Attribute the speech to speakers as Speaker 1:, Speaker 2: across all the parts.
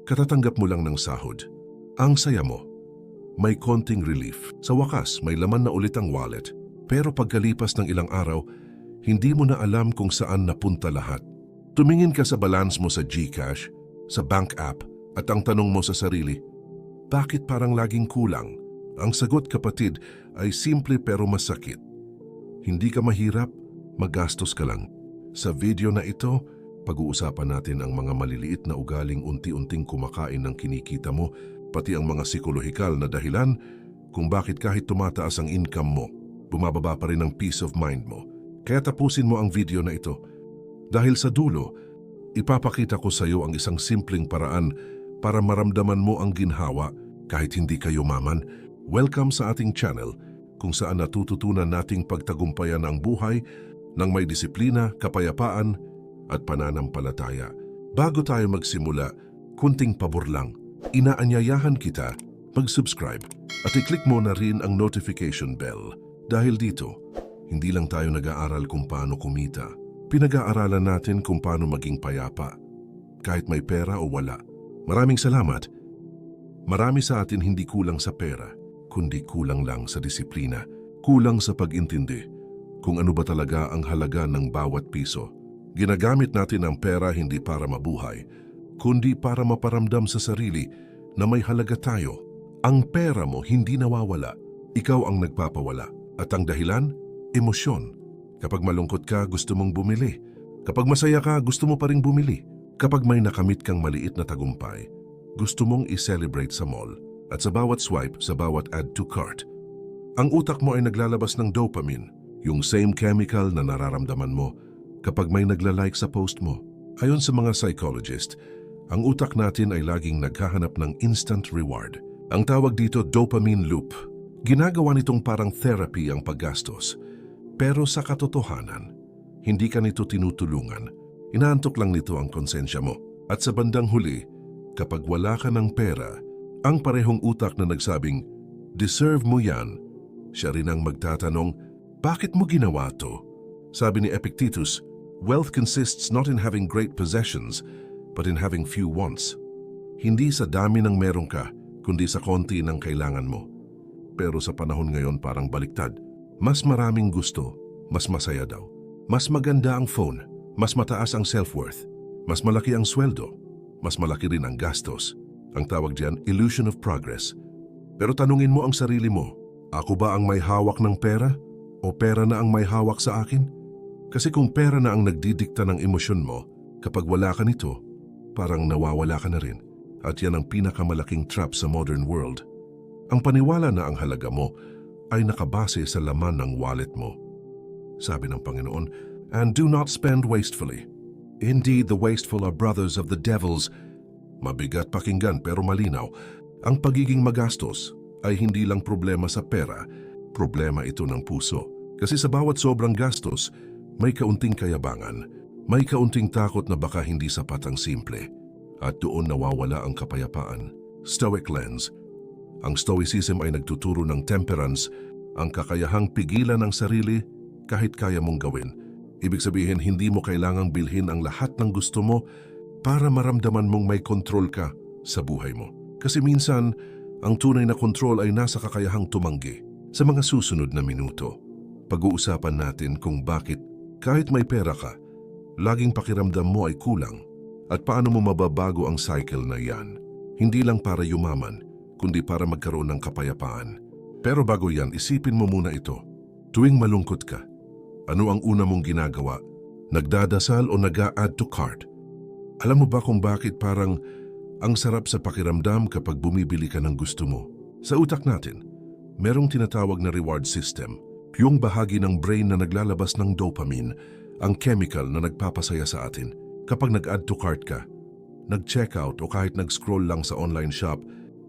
Speaker 1: Katatanggap mo lang ng sahod. Ang saya mo. May konting relief. Sa wakas, may laman na ulit ang wallet. Pero pagkalipas ng ilang araw, hindi mo na alam kung saan napunta lahat. Tumingin ka sa balance mo sa GCash, sa bank app, at ang tanong mo sa sarili, bakit parang laging kulang? Ang sagot, kapatid, ay simple pero masakit. Hindi ka mahirap, magastos ka lang. Sa video na ito, pag-uusapan natin ang mga maliliit na ugaling unti-unting kumakain ng kinikita mo, pati ang mga psikolohikal na dahilan kung bakit kahit tumataas ang income mo, bumababa pa rin ang peace of mind mo. Kaya tapusin mo ang video na ito. Dahil sa dulo, ipapakita ko sa iyo ang isang simpleng paraan para maramdaman mo ang ginhawa kahit hindi ka yumaman. Welcome sa ating channel kung saan natututunan nating pagtagumpayan ang buhay ng may disiplina, kapayapaan at pananampalataya. Bago tayo magsimula, kunting pabor lang. Inaanyayahan kita mag-subscribe at i-click mo na rin ang notification bell. Dahil dito, hindi lang tayo nag-aaral kung paano kumita. Pinag-aaralan natin kung paano maging payapa, kahit may pera o wala. Maraming salamat. Marami sa atin hindi kulang sa pera, kundi kulang lang sa disiplina. Kulang sa pag-intindi kung ano ba talaga ang halaga ng bawat piso. Ginagamit natin ang pera hindi para mabuhay, kundi para maparamdam sa sarili na may halaga tayo. Ang pera mo hindi nawawala, ikaw ang nagpapawala. At ang dahilan? Emosyon. Kapag malungkot ka, gusto mong bumili. Kapag masaya ka, gusto mo pa ring bumili. Kapag may nakamit kang maliit na tagumpay, gusto mong i-celebrate sa mall. At sa bawat swipe, sa bawat add to cart, ang utak mo ay naglalabas ng dopamine, yung same chemical na nararamdaman mo kapag may nagla-like sa post mo. Ayon sa mga psychologist, ang utak natin ay laging naghahanap ng instant reward. Ang tawag dito dopamine loop. Ginagawa nitong parang therapy ang paggastos. Pero sa katotohanan, hindi ka nito tinutulungan. Inaantok lang nito ang konsensya mo. At sa bandang huli, kapag wala ka ng pera, ang parehong utak na nagsabing, deserve mo yan, siya rin ang magtatanong, bakit mo ginawa to? Sabi ni Epictetus, wealth consists not in having great possessions, but in having few wants. Hindi sa dami ng meron ka, kundi sa konti ng kailangan mo. Pero sa panahon ngayon parang baliktad. Mas maraming gusto, mas masaya daw. Mas maganda ang phone, mas mataas ang self-worth. Mas malaki ang sweldo, mas malaki rin ang gastos. Ang tawag diyan, illusion of progress. Pero tanungin mo ang sarili mo, ako ba ang may hawak ng pera? O pera na ang may hawak sa akin? Kasi kung pera na ang nagdidikta ng emosyon mo, kapag wala ka nito, parang nawawala ka na rin. At yan ang pinakamalaking trap sa modern world. Ang paniwala na ang halaga mo ay nakabase sa laman ng wallet mo. Sabi ng Panginoon, and do not spend wastefully. Indeed, the wasteful are brothers of the devils. Mabigat pakinggan pero malinaw. Ang pagiging magastos ay hindi lang problema sa pera, problema ito ng puso. Kasi sa bawat sobrang gastos, may kaunting kayabangan, may kaunting takot na baka hindi sapat ang simple. At doon nawawala ang kapayapaan. Stoic lens. Ang Stoicism ay nagtuturo ng temperance, ang kakayahang pigilan ang sarili kahit kaya mong gawin. Ibig sabihin, hindi mo kailangang bilhin ang lahat ng gusto mo para maramdaman mong may kontrol ka sa buhay mo. Kasi minsan, ang tunay na kontrol ay nasa kakayahang tumanggi. Sa mga susunod na minuto, pag-uusapan natin kung bakit kahit may pera ka, laging pakiramdam mo ay kulang at paano mo mababago ang cycle na yan. Hindi lang para yumaman, kundi para magkaroon ng kapayapaan. Pero bago yan, isipin mo muna ito. Tuwing malungkot ka, ano ang una mong ginagawa? Nagdadasal o nag-a-add to cart? Alam mo ba kung bakit parang ang sarap sa pakiramdam kapag bumibili ka ng gusto mo? Sa utak natin, merong tinatawag na reward system. Yung bahagi ng brain na naglalabas ng dopamine, ang chemical na nagpapasaya sa atin. Kapag nag-add to cart ka, nag-checkout o kahit nag-scroll lang sa online shop,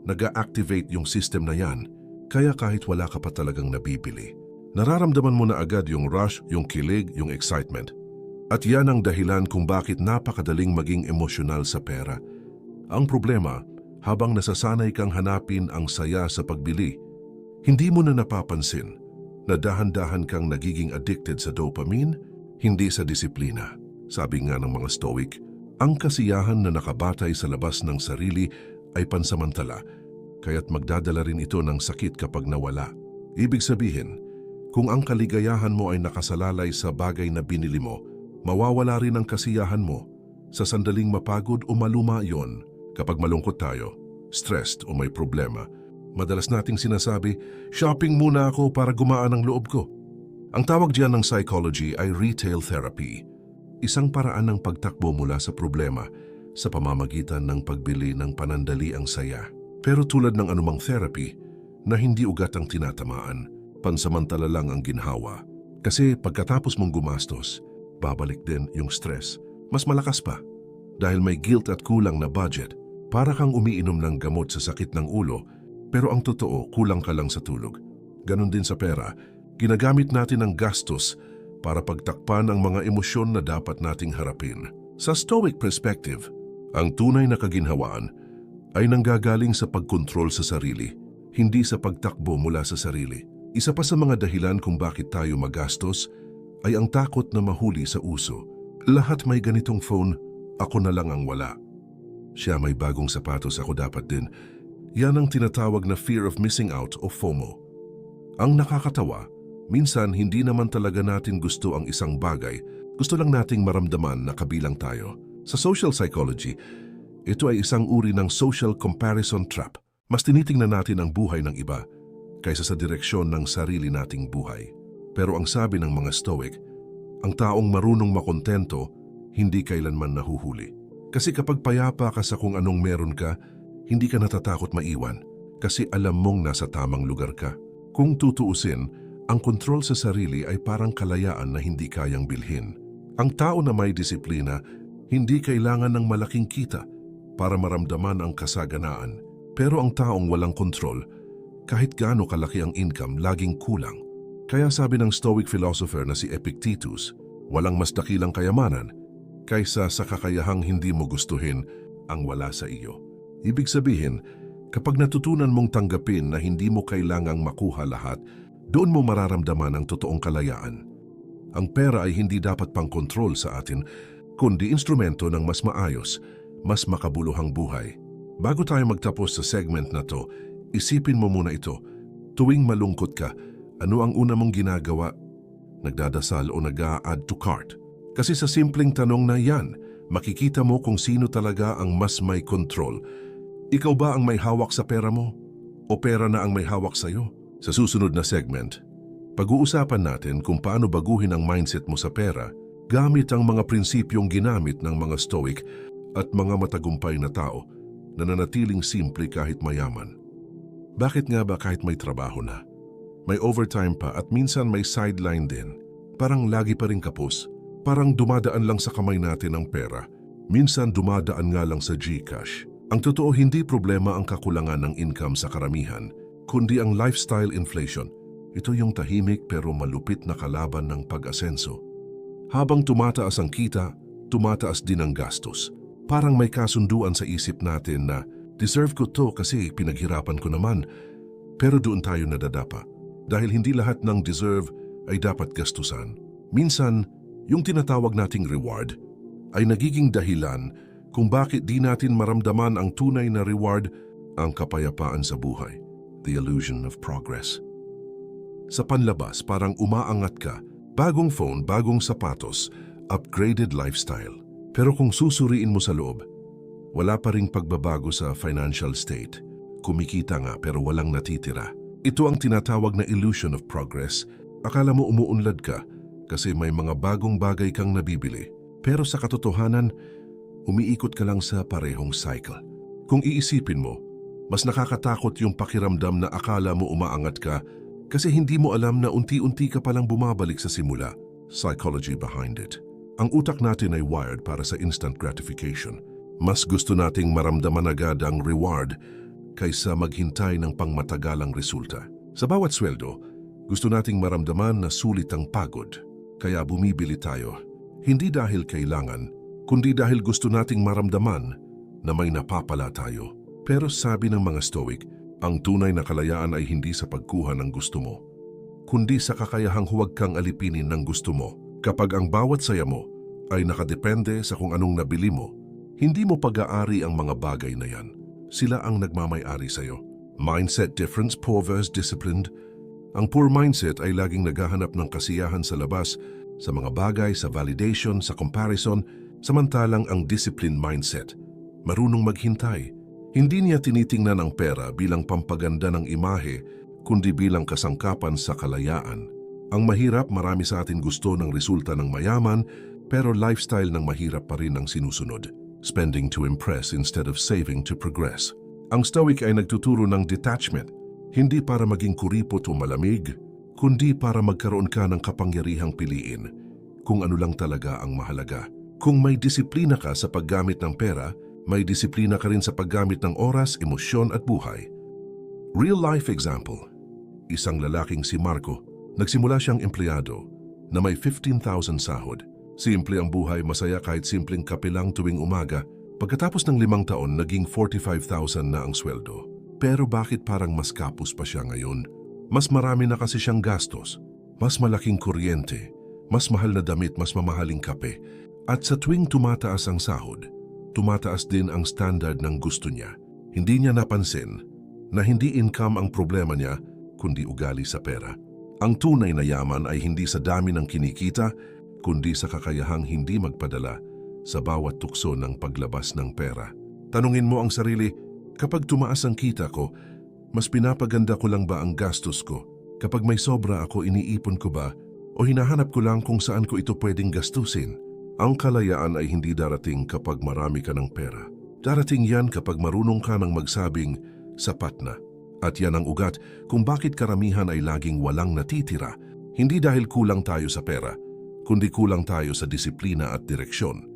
Speaker 1: nag-a-activate yung system na yan, kaya kahit wala ka pa talagang nabibili. Nararamdaman mo na agad yung rush, yung kilig, yung excitement. At yan ang dahilan kung bakit napakadaling maging emosyonal sa pera. Ang problema, habang nasasanay kang hanapin ang saya sa pagbili, hindi mo na napapansin na dahan-dahan kang nagiging addicted sa dopamine, hindi sa disiplina. Sabi nga ng mga Stoic, Ang kasiyahan na nakabatay sa labas ng sarili ay pansamantala, kaya't magdadala rin ito ng sakit kapag nawala. Ibig sabihin, kung ang kaligayahan mo ay nakasalalay sa bagay na binili mo, mawawala rin ang kasiyahan mo sa sandaling mapagod o maluma yon. Kapag malungkot tayo, stressed o may problema, madalas nating sinasabi, shopping muna ako para gumaan ang loob ko. Ang tawag diyan ng psychology ay retail therapy. Isang paraan ng pagtakbo mula sa problema sa pamamagitan ng pagbili ng panandaliang saya. Pero tulad ng anumang therapy na hindi ugat ang tinatamaan, pansamantala lang ang ginhawa. Kasi pagkatapos mong gumastos, babalik din yung stress. Mas malakas pa dahil may guilt at kulang na budget. Para kang umiinom ng gamot sa sakit ng ulo, pero ang totoo, kulang ka lang sa tulog. Ganon din sa pera, ginagamit natin ang gastos para pagtakpan ang mga emosyon na dapat nating harapin. Sa Stoic perspective, ang tunay na kaginhawaan ay nanggagaling sa pagkontrol sa sarili, hindi sa pagtakbo mula sa sarili. Isa pa sa mga dahilan kung bakit tayo magastos ay ang takot na mahuli sa uso. Lahat may ganitong phone, ako na lang ang wala. Siya may bagong sapatos, ako dapat din. Yan ang tinatawag na fear of missing out o FOMO. Ang nakakatawa, minsan hindi naman talaga natin gusto ang isang bagay, gusto lang nating maramdaman na kabilang tayo. Sa social psychology, ito ay isang uri ng social comparison trap. Mas tinitingnan natin ang buhay ng iba kaysa sa direksyon ng sarili nating buhay. Pero ang sabi ng mga Stoic, ang taong marunong makontento, hindi kailanman nahuhuli. Kasi kapag payapa ka sa kung anong meron ka, hindi ka natatakot maiwan kasi alam mong nasa tamang lugar ka. Kung tutuusin, ang kontrol sa sarili ay parang kalayaan na hindi kayang bilhin. Ang tao na may disiplina, hindi kailangan ng malaking kita para maramdaman ang kasaganaan. Pero ang taong walang kontrol, kahit gaano kalaki ang income, laging kulang. Kaya sabi ng Stoic philosopher na si Epictetus, walang mas dakilang kayamanan kaysa sa kakayahang hindi mo gustuhin ang wala sa iyo. Ibig sabihin, kapag natutunan mong tanggapin na hindi mo kailangang makuha lahat, doon mo mararamdaman ang totoong kalayaan. Ang pera ay hindi dapat pang-kontrol sa atin, kundi instrumento ng mas maayos, mas makabuluhang buhay. Bago tayo magtapos sa segment na to, isipin mo muna ito. Tuwing malungkot ka, ano ang una mong ginagawa? Nagdadasal o nag-a-add to cart? Kasi sa simpleng tanong na yan, makikita mo kung sino talaga ang mas may control. Ikaw ba ang may hawak sa pera mo? O pera na ang may hawak sa'yo? Sa susunod na segment, pag-uusapan natin kung paano baguhin ang mindset mo sa pera gamit ang mga prinsipyong ginamit ng mga Stoic at mga matagumpay na tao na nanatiling simple kahit mayaman. Bakit nga ba kahit may trabaho na, may overtime pa at minsan may sideline din, parang lagi pa rin kapos? Parang dumadaan lang sa kamay natin ang pera. Minsan dumadaan nga lang sa GCash. Ang totoo, hindi problema ang kakulangan ng income sa karamihan, kundi ang lifestyle inflation. Ito yung tahimik pero malupit na kalaban ng pag-asenso. Habang tumataas ang kita, tumataas din ang gastos. Parang may kasunduan sa isip natin na deserve ko to kasi pinaghirapan ko naman. Pero doon tayo nadadapa. Dahil hindi lahat ng deserve ay dapat gastusan. Minsan, yung tinatawag nating reward ay nagiging dahilan kung bakit di natin maramdaman ang tunay na reward, ang kapayapaan sa buhay, the illusion of progress. Sa panlabas, parang umaangat ka, bagong phone, bagong sapatos, upgraded lifestyle. Pero kung susuriin mo sa loob, wala pa ring pagbabago sa financial state. Kumikita nga pero walang natitira. Ito ang tinatawag na illusion of progress. Akala mo umuunlad ka kasi may mga bagong bagay kang nabibili. Pero sa katotohanan, umiikot ka lang sa parehong cycle. Kung iisipin mo, mas nakakatakot yung pakiramdam na akala mo umaangat ka kasi hindi mo alam na unti-unti ka palang bumabalik sa simula. Psychology behind it. Ang utak natin ay wired para sa instant gratification. Mas gusto nating maramdaman agad ang reward kaysa maghintay ng pangmatagalang resulta. Sa bawat sweldo, gusto nating maramdaman na sulit ang pagod. Kaya bumibili tayo, hindi dahil kailangan, kundi dahil gusto nating maramdaman na may napapala tayo. Pero sabi ng mga Stoic, ang tunay na kalayaan ay hindi sa pagkuha ng gusto mo, kundi sa kakayahang huwag kang alipinin ng gusto mo. Kapag ang bawat saya mo ay nakadepende sa kung anong nabili mo, Hindi mo pag-aari ang mga bagay na yan. Sila ang nagmamay-ari sa'yo. Mindset difference, poor versus disciplined. Ang poor mindset ay laging naghahanap ng kasiyahan sa labas, sa mga bagay, sa validation, sa comparison, samantalang ang disciplined mindset, marunong maghintay. Hindi niya tinitingnan ang pera bilang pampaganda ng imahe, kundi bilang kasangkapan sa kalayaan. Ang mahirap, marami sa atin gusto ng resulta ng mayaman, pero lifestyle ng mahirap pa rin ang sinusunod. Spending to impress instead of saving to progress. Ang Stoic ay nagtuturo ng detachment, hindi para maging kuripot o malamig, kundi para magkaroon ka ng kapangyarihang piliin kung ano lang talaga ang mahalaga. Kung may disiplina ka sa paggamit ng pera, may disiplina ka rin sa paggamit ng oras, emosyon at buhay. Real life example, isang lalaking si Marco, nagsimula siyang empleyado na may 15,000 sahod. Simple ang buhay, masaya kahit simpleng kape lang tuwing umaga. Pagkatapos ng 5 taon, naging 45,000 na ang sweldo. Pero bakit parang mas kapos pa siya ngayon? Mas marami na kasi siyang gastos. Mas malaking kuryente, mas mahal na damit, mas mamahaling kape. At sa tuwing tumataas ang sahod, tumataas din ang standard ng gusto niya. Hindi niya napansin na hindi income ang problema niya, kundi ugali sa pera. Ang tunay na yaman ay hindi sa dami ng kinikita, kundi sa kakayahang hindi magpadala sa bawat tukso ng paglabas ng pera. Tanungin mo ang sarili, kapag tumaas ang kita ko, mas pinapaganda ko lang ba ang gastos ko? Kapag may sobra ako, iniipon ko ba? O hinahanap ko lang kung saan ko ito pwedeng gastusin? Ang kalayaan ay hindi darating kapag marami ka ng pera. Darating yan kapag marunong ka ng magsabing, sapat na. At yan ang ugat kung bakit karamihan ay laging walang natitira. Hindi dahil kulang tayo sa pera, kundi kulang tayo sa disiplina at direksyon.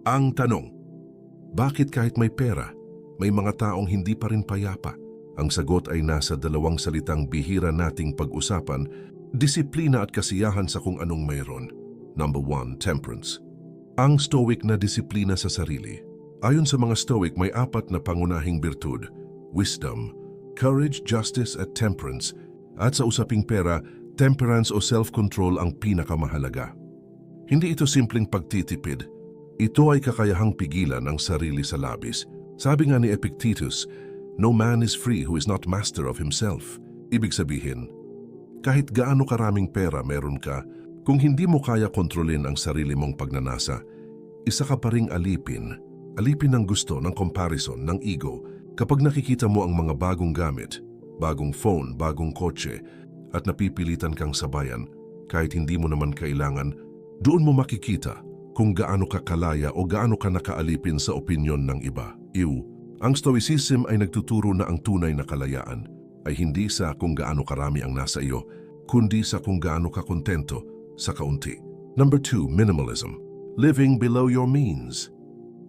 Speaker 1: Ang tanong, bakit kahit may pera, may mga taong hindi pa rin payapa? Ang sagot ay nasa 2 salitang bihira nating pag-usapan, disiplina at kasiyahan sa kung anong mayroon. Number 1, temperance. Ang Stoic na disiplina sa sarili. Ayon sa mga Stoic, may 4 na pangunahing birtud: wisdom, courage, justice at temperance. At sa usaping pera, temperance o self-control ang pinakamahalaga. Hindi ito simpleng pagtitipid. Ito ay kakayahang pigilan ang sarili sa labis. Sabi nga ni Epictetus, no man is free who is not master of himself. Ibig sabihin, kahit gaano karaming pera meron ka, kung hindi mo kaya kontrolin ang sarili mong pagnanasa, isa ka pa ring alipin ng gusto, ng comparison, ng ego. Kapag nakikita mo ang mga bagong gamit, bagong phone, bagong kotse, at napipilitan kang sabayan, kahit hindi mo naman kailangan, doon mo makikita kung gaano ka kalaya o gaano ka nakaalipin sa opinyon ng iba. Ang Stoicism ay nagtuturo na ang tunay na kalayaan ay hindi sa kung gaano karami ang nasa iyo, kundi sa kung gaano ka kontento sa kaunti. Number 2, minimalism. Living below your means.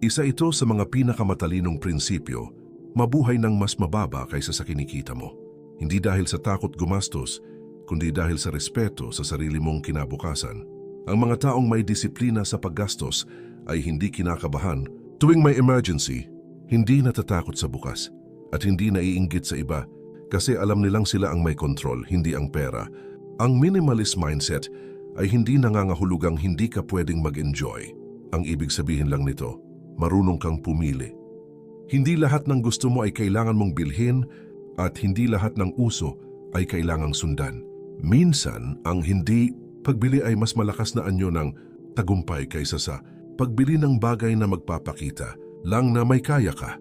Speaker 1: Isa ito sa mga pinakamatalinong prinsipyo, mabuhay ng mas mababa kaysa sa kinikita mo. Hindi dahil sa takot gumastos, kundi dahil sa respeto sa sarili mong kinabukasan. Ang mga taong may disiplina sa paggastos ay hindi kinakabahan. Tuwing may emergency, hindi natatakot sa bukas at hindi naiinggit sa iba kasi alam nilang sila ang may kontrol, hindi ang pera. Ang minimalist mindset ay hindi nangangahulugang hindi ka pwedeng mag-enjoy. Ang ibig sabihin lang nito, marunong kang pumili. Hindi lahat ng gusto mo ay kailangan mong bilhin at hindi lahat ng uso ay kailangang sundan. Minsan, ang hindi pagbili ay mas malakas na anyo ng tagumpay kaysa sa pagbili ng bagay na magpapakita lang na may kaya ka.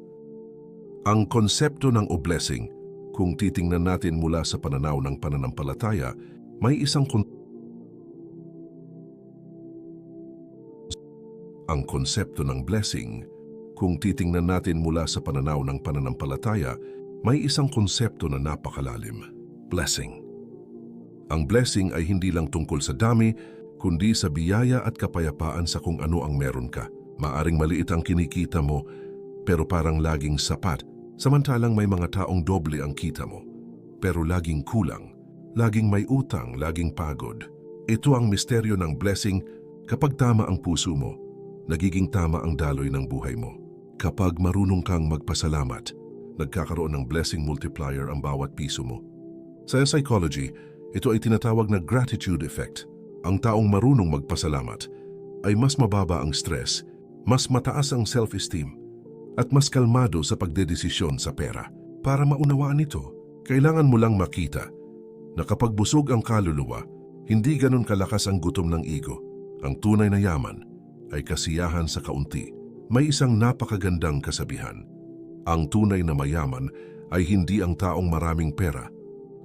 Speaker 1: Ang konsepto ng o-blessing, kung titingnan natin mula sa pananaw ng pananampalataya, may isang ang konsepto ng blessing, kung titingnan natin mula sa pananaw ng pananampalataya, may isang konsepto na napakalalim, blessing. Ang blessing ay hindi lang tungkol sa dami, kundi sa biyaya at kapayapaan sa kung ano ang meron ka. Maaring maliit ang kinikita mo, pero parang laging sapat, samantalang may mga taong doble ang kita mo. Pero laging kulang, laging may utang, laging pagod. Ito ang misteryo ng blessing. Kapag tama ang puso mo, nagiging tama ang daloy ng buhay mo. Kapag marunong kang magpasalamat, nagkakaroon ng blessing multiplier ang bawat piso mo. Sa psychology, ito ay tinatawag na gratitude effect. Ang taong marunong magpasalamat ay mas mababa ang stress, mas mataas ang self-esteem, at mas kalmado sa pagdedesisyon sa pera. Para maunawaan ito, kailangan mo lang makita na kapag busog ang kaluluwa, hindi ganun kalakas ang gutom ng ego. Ang tunay na yaman ay kasiyahan sa kaunti. May isang napakagandang kasabihan. Ang tunay na mayaman ay hindi ang taong maraming pera,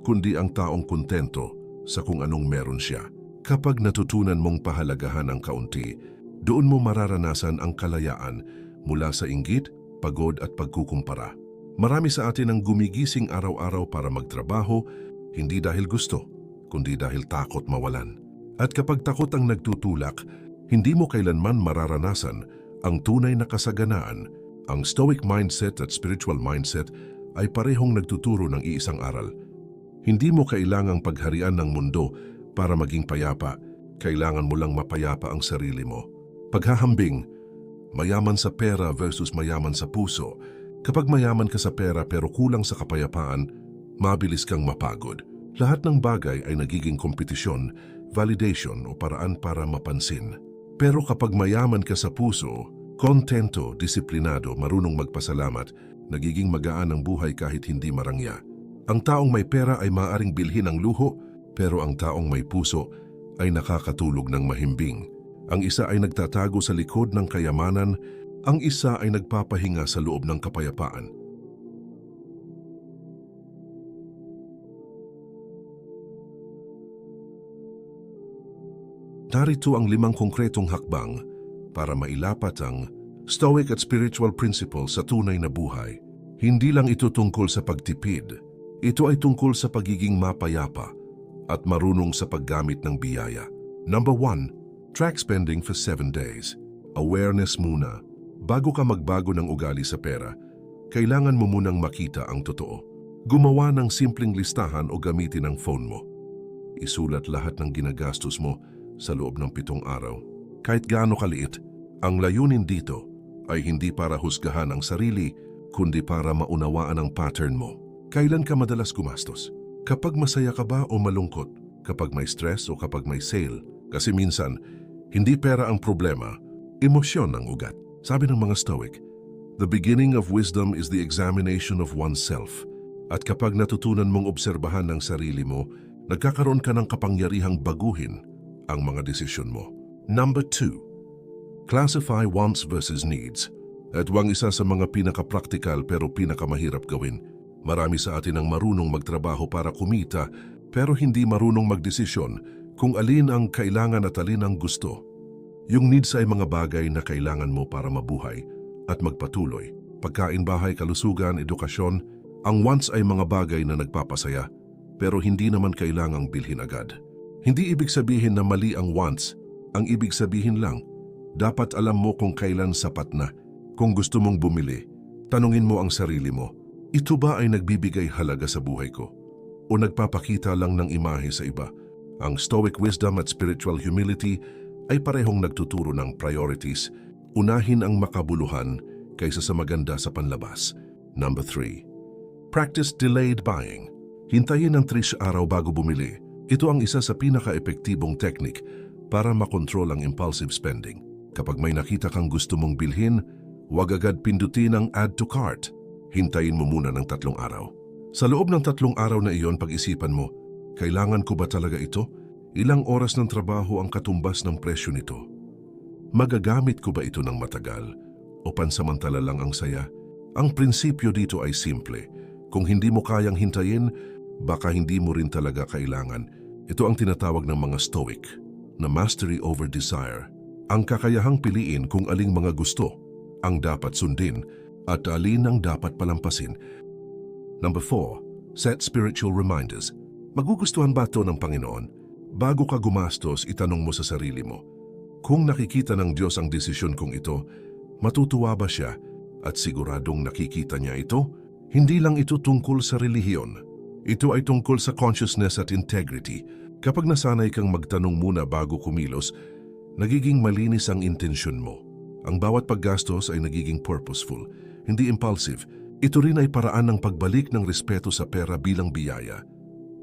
Speaker 1: kundi ang taong kontento sa kung anong meron siya. Kapag natutunan mong pahalagahan ang kaunti, doon mo mararanasan ang kalayaan mula sa inggit, pagod at pagkukumpara. Marami sa atin ang gumigising araw-araw para magtrabaho, hindi dahil gusto, kundi dahil takot mawalan. At kapag takot ang nagtutulak, hindi mo kailanman mararanasan ang tunay na kasaganaan. Ang stoic mindset at spiritual mindset ay parehong nagtuturo ng iisang aral. Hindi mo kailangang pagharian ng mundo para maging payapa, kailangan mo lang mapayapa ang sarili mo. Paghahambing, mayaman sa pera versus mayaman sa puso. Kapag mayaman ka sa pera pero kulang sa kapayapaan, mabilis kang mapagod. Lahat ng bagay ay nagiging kompetisyon, validation o paraan para mapansin. Pero kapag mayaman ka sa puso, kontento, disiplinado, marunong magpasalamat, nagiging magaan ang buhay kahit hindi marangya. Ang taong may pera ay maaaring bilhin ang luho, pero ang taong may puso ay nakakatulog ng mahimbing. Ang isa ay nagtatago sa likod ng kayamanan, ang isa ay nagpapahinga sa loob ng kapayapaan. Narito ang 5 konkretong hakbang para mailapat ang stoic at spiritual principles sa tunay na buhay. Hindi lang ito tungkol sa pagtipid, ito ay tungkol sa pagiging mapayapa at marunong sa paggamit ng biyaya. Number 1, track spending for 7 days. Awareness muna. Bago ka magbago ng ugali sa pera, kailangan mo munang makita ang totoo. Gumawa ng simpleng listahan o gamitin ang phone mo. Isulat lahat ng ginagastos mo sa loob ng 7 araw. Kahit gaano kaliit, ang layunin dito ay hindi para husgahan ang sarili, kundi para maunawaan ang pattern mo. Kailan ka madalas gumastos? Kapag masaya ka ba o malungkot? Kapag may stress o kapag may sale? Kasi minsan, hindi pera ang problema, emosyon ang ugat. Sabi ng mga Stoic, the beginning of wisdom is the examination of oneself. At kapag natutunan mong obserbahan ng sarili mo, nagkakaroon ka ng kapangyarihang baguhin ang mga desisyon mo. Number 2, classify wants versus needs. At wang isa sa mga pinaka-practical pero pinakamahirap gawin. Marami sa atin ang marunong magtrabaho para kumita pero hindi marunong magdesisyon kung alin ang kailangan at alin ang gusto. Yung needs ay mga bagay na kailangan mo para mabuhay at magpatuloy. Pagkain, bahay, kalusugan, edukasyon. Ang wants ay mga bagay na nagpapasaya pero hindi naman kailangang bilhin agad. Hindi ibig sabihin na mali ang wants. Ang ibig sabihin lang, dapat alam mo kung kailan sapat na. Kung gusto mong bumili, tanungin mo ang sarili mo, ito ba ay nagbibigay halaga sa buhay ko? O nagpapakita lang ng imahe sa iba? Ang Stoic wisdom at spiritual humility ay parehong nagtuturo ng priorities. Unahin ang makabuluhan kaysa sa maganda sa panlabas. Number 3, practice delayed buying. Hintayin ng 3 araw bago bumili. Ito ang isa sa pinaka-epektibong technique para makontrol ang impulsive spending. Kapag may nakita kang gusto mong bilhin, huwag agad pindutin ang add to cart. Hintayin mo muna ng 3 araw. Sa loob ng 3 araw na iyon, pag-isipan mo, kailangan ko ba talaga ito? Ilang oras ng trabaho ang katumbas ng presyo nito? Magagamit ko ba ito ng matagal? O pansamantala lang ang saya? Ang prinsipyo dito ay simple. Kung hindi mo kayang hintayin, baka hindi mo rin talaga kailangan. Ito ang tinatawag ng mga Stoic na mastery over desire. Ang kakayahang piliin kung aling mga gusto ang dapat sundin at alin ang dapat palampasin. Number 4, set spiritual reminders. Magugustuhan ba ito ng Panginoon? Bago ka gumastos, itanong mo sa sarili mo, kung nakikita ng Diyos ang desisyon kong ito, matutuwa ba siya? At siguradong nakikita niya ito? Hindi lang ito tungkol sa relihiyon. Ito ay tungkol sa consciousness at integrity. Kapag nasanay kang magtanong muna bago kumilos, nagiging malinis ang intensyon mo. Ang bawat paggastos ay nagiging purposeful, hindi impulsive. Ito rin ay paraan ng pagbalik ng respeto sa pera bilang biyaya,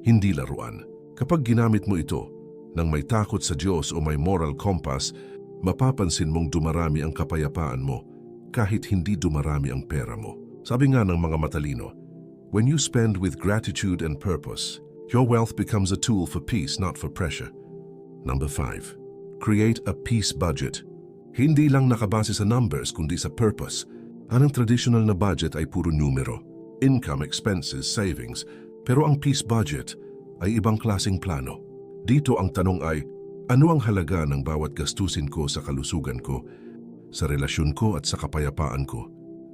Speaker 1: hindi laruan. Kapag ginamit mo ito nang may takot sa Diyos o may moral compass, mapapansin mong dumarami ang kapayapaan mo kahit hindi dumarami ang pera mo. Sabi nga ng mga matalino, when you spend with gratitude and purpose, your wealth becomes a tool for peace, not for pressure. Number 5. Create a peace budget. Hindi lang nakabase sa numbers kundi sa purpose. Ang traditional na budget ay puro numero, income, expenses, savings. Pero ang peace budget ay ibang klaseng plano. Dito ang tanong ay, ano ang halaga ng bawat gastusin ko sa kalusugan ko, sa relasyon ko at sa kapayapaan ko?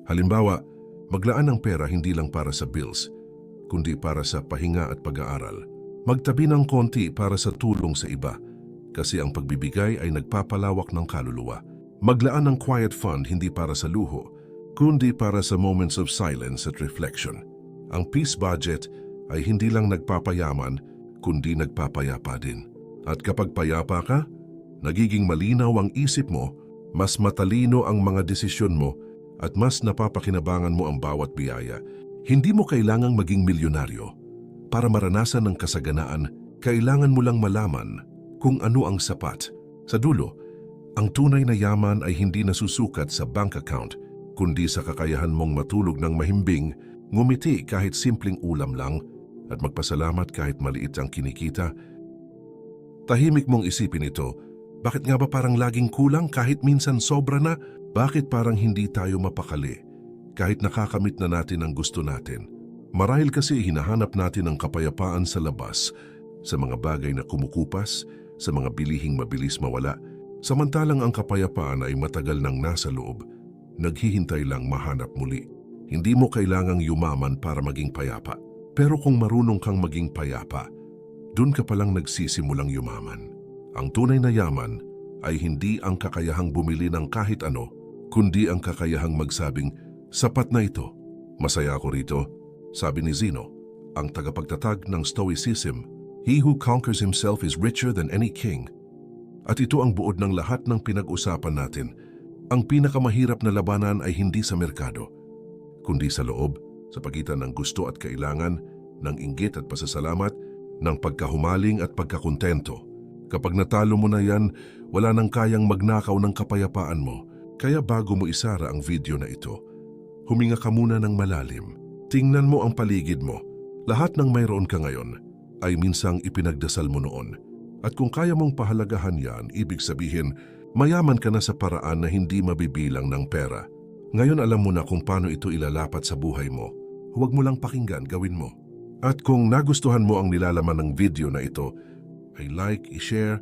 Speaker 1: Halimbawa, maglaan ng pera hindi lang para sa bills, kundi para sa pahinga at pag-aaral. Magtabi ng konti para sa tulong sa iba, kasi ang pagbibigay ay nagpapalawak ng kaluluwa. Maglaan ng quiet fund hindi para sa luho, kundi para sa moments of silence at reflection. Ang peace budget ay hindi lang nagpapayaman, kundi nagpapayapa din. At kapag payapa ka, nagiging malinaw ang isip mo, mas matalino ang mga desisyon mo, at mas napapakinabangan mo ang bawat biyaya. Hindi mo kailangang maging milyonaryo. Para maranasan ng kasaganaan, kailangan mo lang malaman kung ano ang sapat. Sa dulo, ang tunay na yaman ay hindi nasusukat sa bank account, kundi sa kakayahan mong matulog ng mahimbing, ngumiti kahit simpleng ulam lang, at magpasalamat kahit maliit ang kinikita. Tahimik mong isipin ito, bakit nga ba parang laging kulang kahit minsan sobra na? Bakit parang hindi tayo mapakali kahit nakakamit na natin ang gusto natin? Marahil kasi hinahanap natin ang kapayapaan sa labas, sa mga bagay na kumukupas, sa mga bilihing mabilis mawala, samantalang ang kapayapaan ay matagal nang nasa loob, naghihintay lang mahanap muli. Hindi mo kailangang yumaman para maging payapa. Pero kung marunong kang maging payapa, dun ka palang nagsisimulang yumaman. Ang tunay na yaman ay hindi ang kakayahang bumili ng kahit ano, kundi ang kakayahang magsabing, sapat na ito. Masaya ako rito, sabi ni Zeno, ang tagapagtatag ng Stoicism. He who conquers himself is richer than any king. At ito ang buod ng lahat ng pinag-usapan natin. Ang pinakamahirap na labanan ay hindi sa merkado, kundi sa loob, sa pagitan ng gusto at kailangan, ng inggit at pasasalamat, ng pagkahumaling at pagkakontento. Kapag natalo mo na yan, wala nang kayang magnakaw ng kapayapaan mo. Kaya bago mo isara ang video na ito, huminga ka muna ng malalim. Tingnan mo ang paligid mo. Lahat ng mayroon ka ngayon ay minsang ipinagdasal mo noon. At kung kaya mong pahalagahan yan, ibig sabihin, mayaman ka na sa paraan na hindi mabibilang ng pera. Ngayon alam mo na kung paano ito ilalapat sa buhay mo. Huwag mo lang pakinggan, gawin mo. At kung nagustuhan mo ang nilalaman ng video na ito, ay like, i-share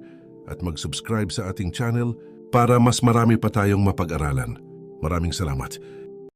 Speaker 1: at mag-subscribe sa ating channel para mas marami pa tayong mapag-aralan. Maraming salamat.